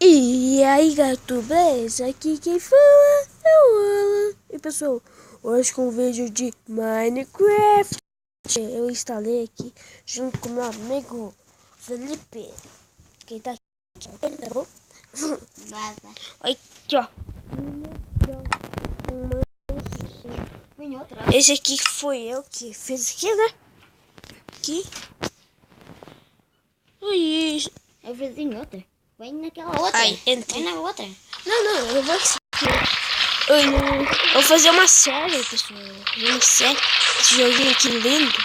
E aí, gato, beleza? Aqui quem fala é o Alan. E pessoal, hoje com um vídeo de Minecraft. Eu instalei aqui junto com meu amigo Felipe. Quem tá aqui, tá bom? Olha aqui, ó. Esse aqui foi eu que fiz aqui, né? Aqui. Oi. Eu fiz em outra. Vai naquela outra. Ai, entrei. Vai na outra. Não, eu vou aqui. Eu vou fazer uma série, pessoal. Uma série. Esse joguinho aqui lindo.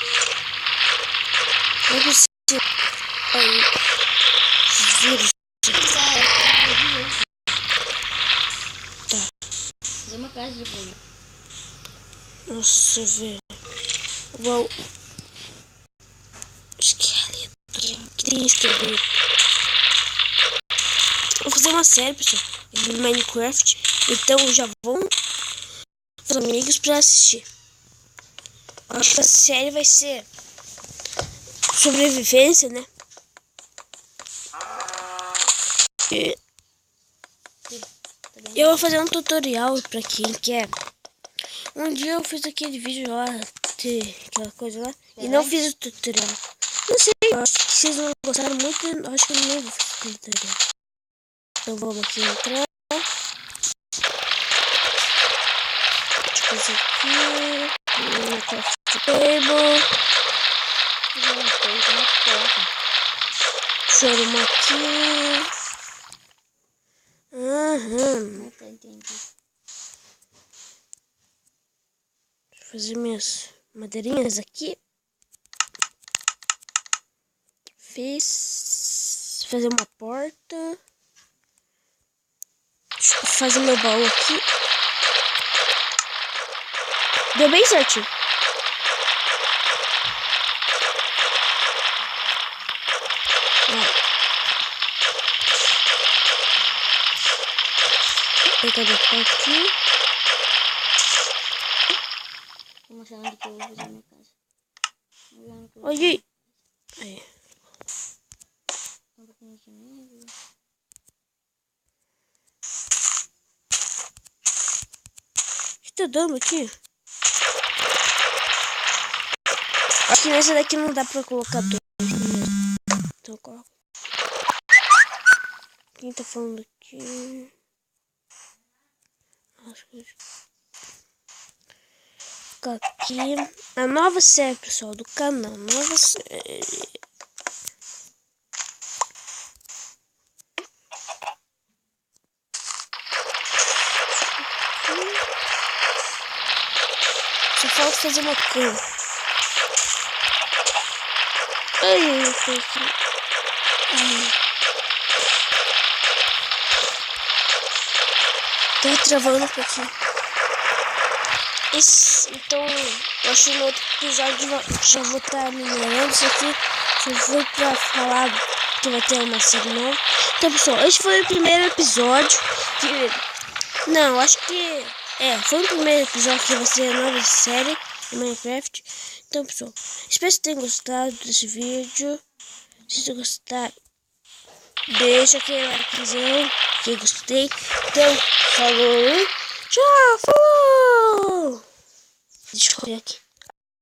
Não consigo. Aí. Vírus. Tá. Fazer uma casa de boa. Nossa, velho. Uau. Esqueleto. Que tem esqueleto. Vou fazer uma série, pessoal. De Minecraft. Então já vão os amigos pra assistir. Acho que a série vai ser sobrevivência, né? E eu vou fazer um tutorial pra quem quer. Um dia eu fiz aquele vídeo lá, aquela coisa lá, e não fiz o tutorial. Não sei, eu acho que vocês não gostaram muito, eu acho que eu nem vou fazer o tutorial. Então vamos aqui entrar. Tipo isso aqui. Minecraft Table. Choruma aqui. Entendi. Vou fazer minhas madeirinhas aqui. Fiz. Fazer uma porta. Deixa eu fazer meu baú aqui. Deu bem certinho. Vou botar aqui. Vou mostrar onde que eu vou fazer minha casa. Olha aí. Um pouquinho de neve. O que tá dando aqui? Acho que nessa daqui não dá pra colocar dois. Então coloca. Quem tá falando aqui? Acho que aqui a nova série, pessoal, do canal. Nova série. Só falta fazer uma cama. Ai, eu tô aqui. Tá travando um pouquinho. Então, eu acho que no outro episódio já vou estar minerando isso aqui. Só foi pra falar que vai ter uma série nova. Então, pessoal, esse foi o primeiro episódio. Não, acho que... foi o primeiro episódio que vai ser a nova série de Minecraft. Então, pessoal, espero que tenham gostado desse vídeo. Se vocês gostaram, deixa aquele likezão que eu gostei. Então, falou. Tchau, falou. Deixa eu correr aqui.